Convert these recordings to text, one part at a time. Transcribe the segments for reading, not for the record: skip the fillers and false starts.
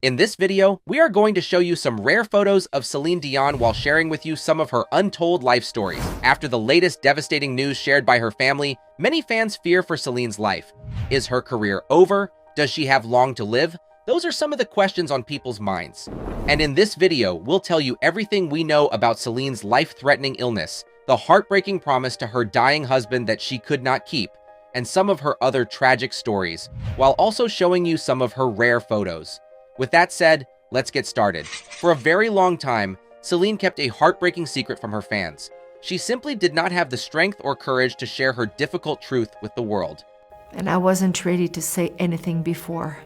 In this video, we are going to show you some rare photos of Celine Dion while sharing with you some of her untold life stories. After the latest devastating news shared by her family, many fans fear for Celine's life. Is her career over? Does she have long to live? Those are some of the questions on people's minds. And in this video, we'll tell you everything we know about Celine's life-threatening illness, the heartbreaking promise to her dying husband that she could not keep, and some of her other tragic stories, while also showing you some of her rare photos. With that said, let's get started. For a very long time, Celine kept a heartbreaking secret from her fans. She simply did not have the strength or courage to share her difficult truth with the world. And I wasn't ready to say anything before,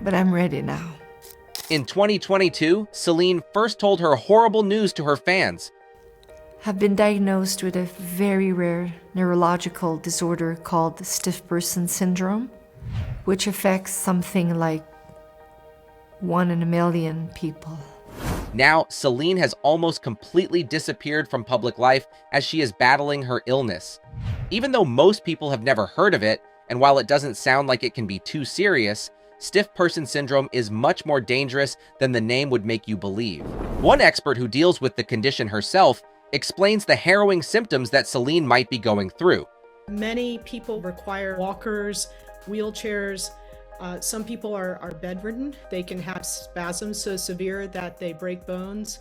but I'm ready now. In 2022, Celine first told her horrible news to her fans. I've been diagnosed with a very rare neurological disorder called stiff person syndrome, which affects something like 1 in a million people. Now, Celine has almost completely disappeared from public life as she is battling her illness. Even though most people have never heard of it, and while it doesn't sound like it can be too serious, stiff person syndrome is much more dangerous than the name would make you believe. One expert who deals with the condition herself explains the harrowing symptoms that Celine might be going through. Many people require walkers, wheelchairs. Some people are bedridden. They can have spasms so severe that they break bones,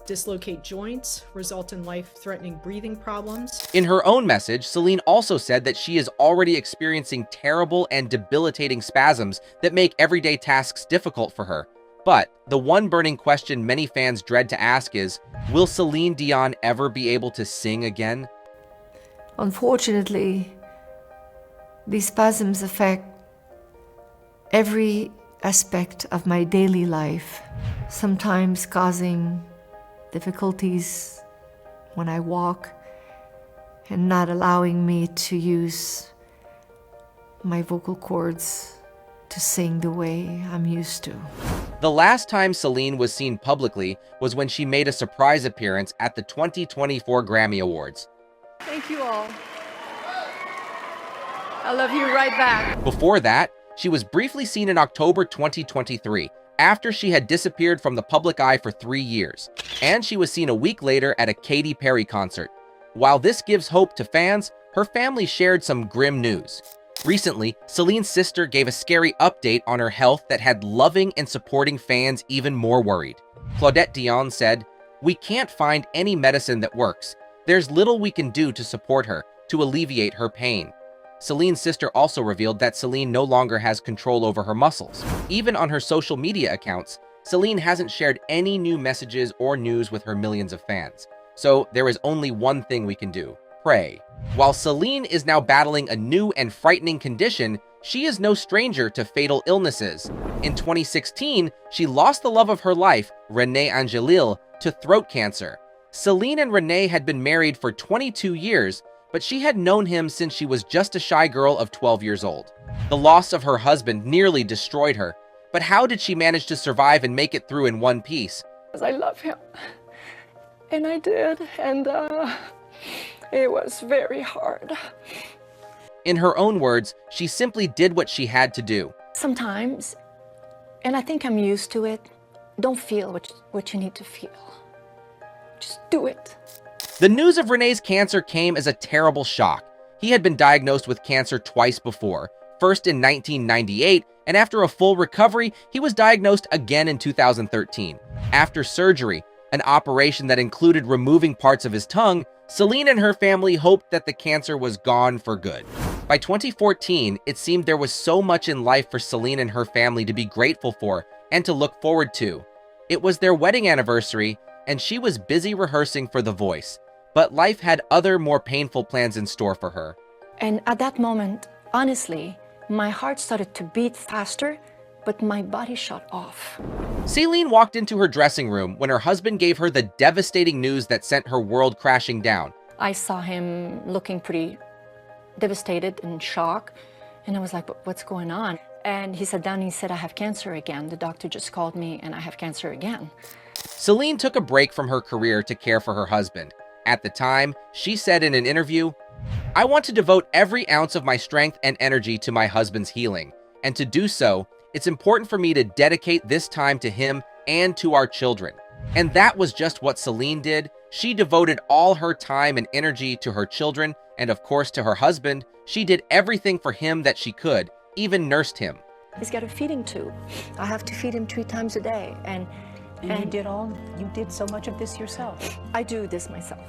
dislocate joints, result in life-threatening breathing problems. In her own message, Celine also said that she is already experiencing terrible and debilitating spasms that make everyday tasks difficult for her. But the one burning question many fans dread to ask is, will Celine Dion ever be able to sing again? Unfortunately, these spasms affect every aspect of my daily life, sometimes causing difficulties when I walk and not allowing me to use my vocal cords to sing the way I'm used to. The last time Celine was seen publicly was when she made a surprise appearance at the 2024 Grammy Awards. Thank you all. I love you right back. Before that, she was briefly seen in October 2023, after she had disappeared from the public eye for 3 years, and she was seen a week later at a Katy Perry concert. While this gives hope to fans, her family shared some grim news. Recently, Celine's sister gave a scary update on her health that had loving and supporting fans even more worried. Claudette Dion said, "We can't find any medicine that works. There's little we can do to support her, to alleviate her pain." Celine's sister also revealed that Celine no longer has control over her muscles. Even on her social media accounts, Celine hasn't shared any new messages or news with her millions of fans. So there is only one thing we can do: pray. While Celine is now battling a new and frightening condition, she is no stranger to fatal illnesses. In 2016, she lost the love of her life, Renee Angelil, to throat cancer. Celine and Renee had been married for 22 years, but she had known him since she was just a shy girl of 12 years old. The loss of her husband nearly destroyed her, but how did she manage to survive and make it through in one piece? Because I love him, and I did, and it was very hard. In her own words, she simply did what she had to do. Sometimes, and I think I'm used to it, don't feel what you need to feel. Just do it. The news of Renee's cancer came as a terrible shock. He had been diagnosed with cancer twice before, first in 1998, and after a full recovery, he was diagnosed again in 2013. After surgery, an operation that included removing parts of his tongue, Celine and her family hoped that the cancer was gone for good. By 2014, it seemed there was so much in life for Celine and her family to be grateful for and to look forward to. It was their wedding anniversary, and she was busy rehearsing for The Voice. But life had other, more painful plans in store for her. And at that moment, honestly, my heart started to beat faster, but my body shut off. Celine walked into her dressing room when her husband gave her the devastating news that sent her world crashing down. I saw him looking pretty devastated and shocked, and I was like, but what's going on? And he sat down and he said, I have cancer again. The doctor just called me and I have cancer again. Celine took a break from her career to care for her husband. At the time, she said in an interview, "I want to devote every ounce of my strength and energy to my husband's healing, and to do so It's important for me to dedicate this time to him and to our children. And that was just what Celine did. She devoted all her time and energy to her children and, of course, to her husband. She did everything for him that she could, even nursed him. He's got a feeding tube. I have to feed him 3 times a day. And you did so much of this yourself. I do this myself.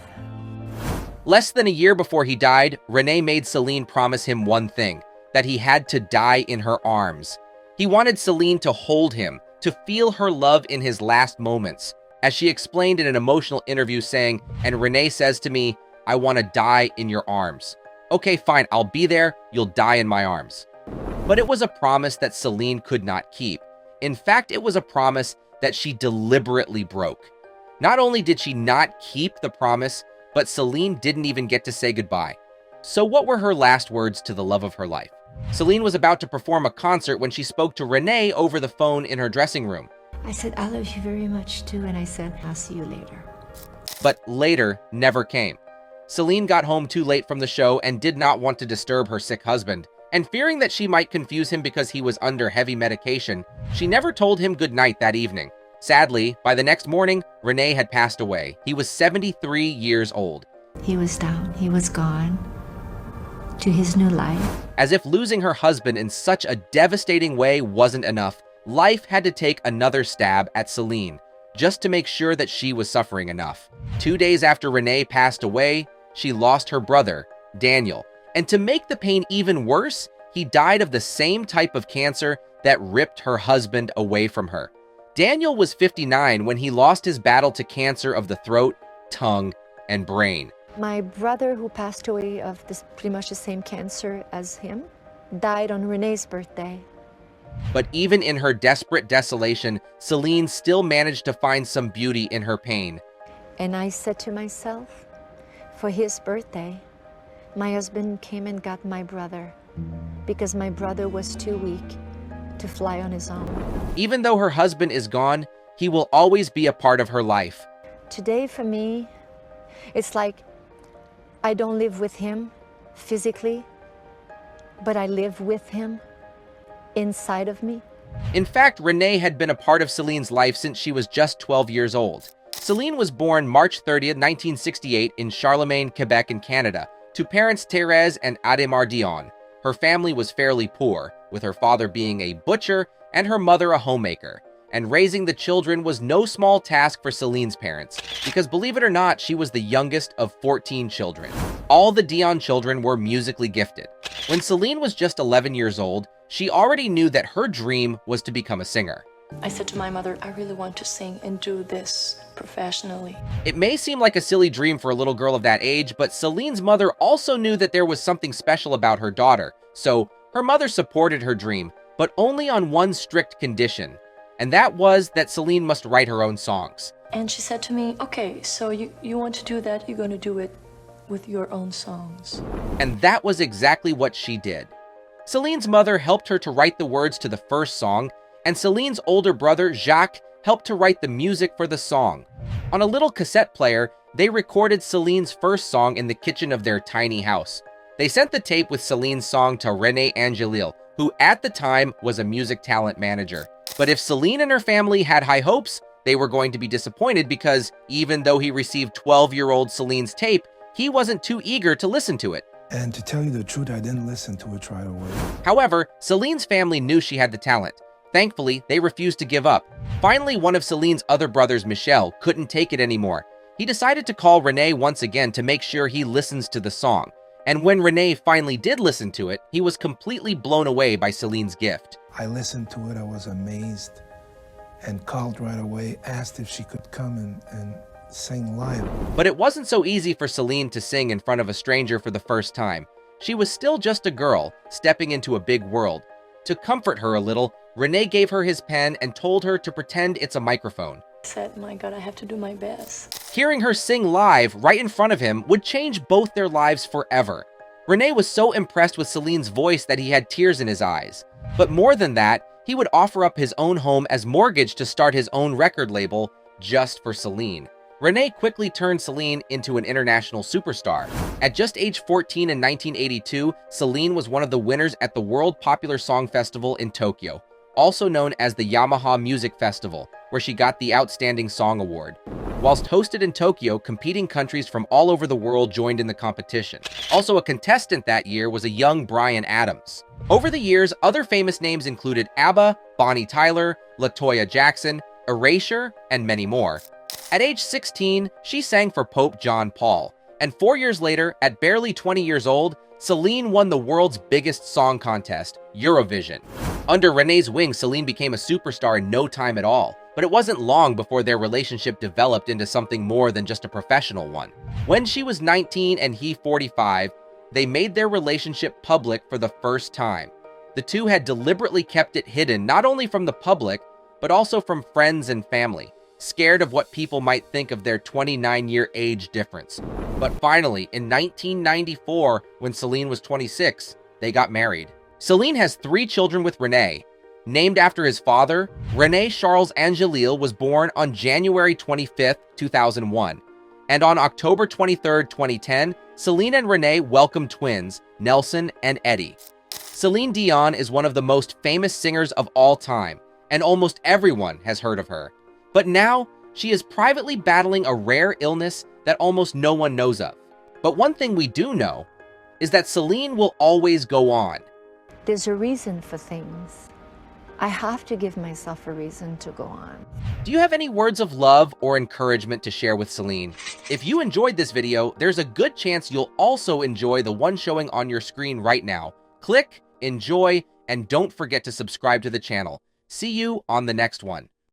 Less than a year before he died, Renee made Celine promise him one thing, that he had to die in her arms. He wanted Celine to hold him, to feel her love in his last moments. As she explained in an emotional interview saying, "And Renee says to me, I want to die in your arms." Okay, fine, I'll be there, you'll die in my arms. But it was a promise that Celine could not keep. In fact, it was a promise that she deliberately broke. Not only did she not keep the promise, but Celine didn't even get to say goodbye. So what were her last words to the love of her life? Celine was about to perform a concert when she spoke to Renee over the phone in her dressing room. I said, I love you very much too, and I said, I'll see you later. But later never came. Celine got home too late from the show and did not want to disturb her sick husband. And fearing that she might confuse him because he was under heavy medication, she never told him goodnight that evening. Sadly, by the next morning, Renee had passed away. He was 73 years old. He was down, he was gone to his new life. As if losing her husband in such a devastating way wasn't enough, life had to take another stab at Celine, just to make sure that she was suffering enough. 2 days after Renee passed away, she lost her brother, Daniel. And to make the pain even worse, he died of the same type of cancer that ripped her husband away from her. Daniel was 59 when he lost his battle to cancer of the throat, tongue, and brain. My brother, who passed away of this pretty much the same cancer as him, died on Renee's birthday. But even in her desperate desolation, Celine still managed to find some beauty in her pain. And I said to myself, for his birthday, my husband came and got my brother because my brother was too weak to fly on his own. Even though her husband is gone, he will always be a part of her life. Today for me, it's like I don't live with him physically, but I live with him inside of me. In fact, Renee had been a part of Celine's life since she was just 12 years old. Celine was born March 30th, 1968 in Charlemagne, Quebec in Canada, to parents Thérèse and Adhémar Dion. Her family was fairly poor, with her father being a butcher and her mother a homemaker. And raising the children was no small task for Celine's parents, because believe it or not, she was the youngest of 14 children. All the Dion children were musically gifted. When Celine was just 11 years old, she already knew that her dream was to become a singer. I said to my mother, I really want to sing and do this professionally. It may seem like a silly dream for a little girl of that age, but Celine's mother also knew that there was something special about her daughter. So her mother supported her dream, but only on one strict condition. And that was that Celine must write her own songs. And she said to me, okay, so you want to do that, you're going to do it with your own songs. And that was exactly what she did. Celine's mother helped her to write the words to the first song, and Celine's older brother, Jacques, helped to write the music for the song. On a little cassette player, they recorded Celine's first song in the kitchen of their tiny house. They sent the tape with Celine's song to René Angelil, who at the time was a music talent manager. But if Celine and her family had high hopes, they were going to be disappointed because even though he received 12-year-old Celine's tape, he wasn't too eager to listen to it. And to tell you the truth, I didn't listen to it right away. However, Celine's family knew she had the talent. Thankfully, they refused to give up. Finally, one of Celine's other brothers, Michel, couldn't take it anymore. He decided to call René once again to make sure he listens to the song. And when René finally did listen to it, he was completely blown away by Celine's gift. I listened to it, I was amazed, and called right away, asked if she could come and sing live. But it wasn't so easy for Celine to sing in front of a stranger for the first time. She was still just a girl, stepping into a big world. To comfort her a little, René gave her his pen and told her to pretend it's a microphone. I said, my God, I have to do my best. Hearing her sing live right in front of him would change both their lives forever. René was so impressed with Celine's voice that he had tears in his eyes. But more than that, he would offer up his own home as mortgage to start his own record label just for Celine. René quickly turned Celine into an international superstar. At just age 14 in 1982, Celine was one of the winners at the World Popular Song Festival in Tokyo. also known as the Yamaha Music Festival, where she got the Outstanding Song Award. Whilst hosted in Tokyo, competing countries from all over the world joined in the competition. Also a contestant that year was a young Bryan Adams. Over the years, other famous names included ABBA, Bonnie Tyler, LaToya Jackson, Erasure, and many more. At age 16, she sang for Pope John Paul, and 4 years later, at barely 20 years old, Celine won the world's biggest song contest, Eurovision. Under René's wing, Celine became a superstar in no time at all, but it wasn't long before their relationship developed into something more than just a professional one. When she was 19 and he 45, they made their relationship public for the first time. The two had deliberately kept it hidden not only from the public, but also from friends and family, scared of what people might think of their 29-year age difference. But finally, in 1994, when Celine was 26, they got married. Celine has 3 children with René. Named after his father, René Charles Angelil was born on January 25, 2001. And on October 23, 2010, Celine and René welcomed twins, Nelson and Eddie. Celine Dion is one of the most famous singers of all time, and almost everyone has heard of her. But now, she is privately battling a rare illness that almost no one knows of. But one thing we do know is that Celine will always go on. There's a reason for things. I have to give myself a reason to go on. Do you have any words of love or encouragement to share with Celine? If you enjoyed this video, there's a good chance you'll also enjoy the one showing on your screen right now. Click, enjoy, and don't forget to subscribe to the channel. See you on the next one.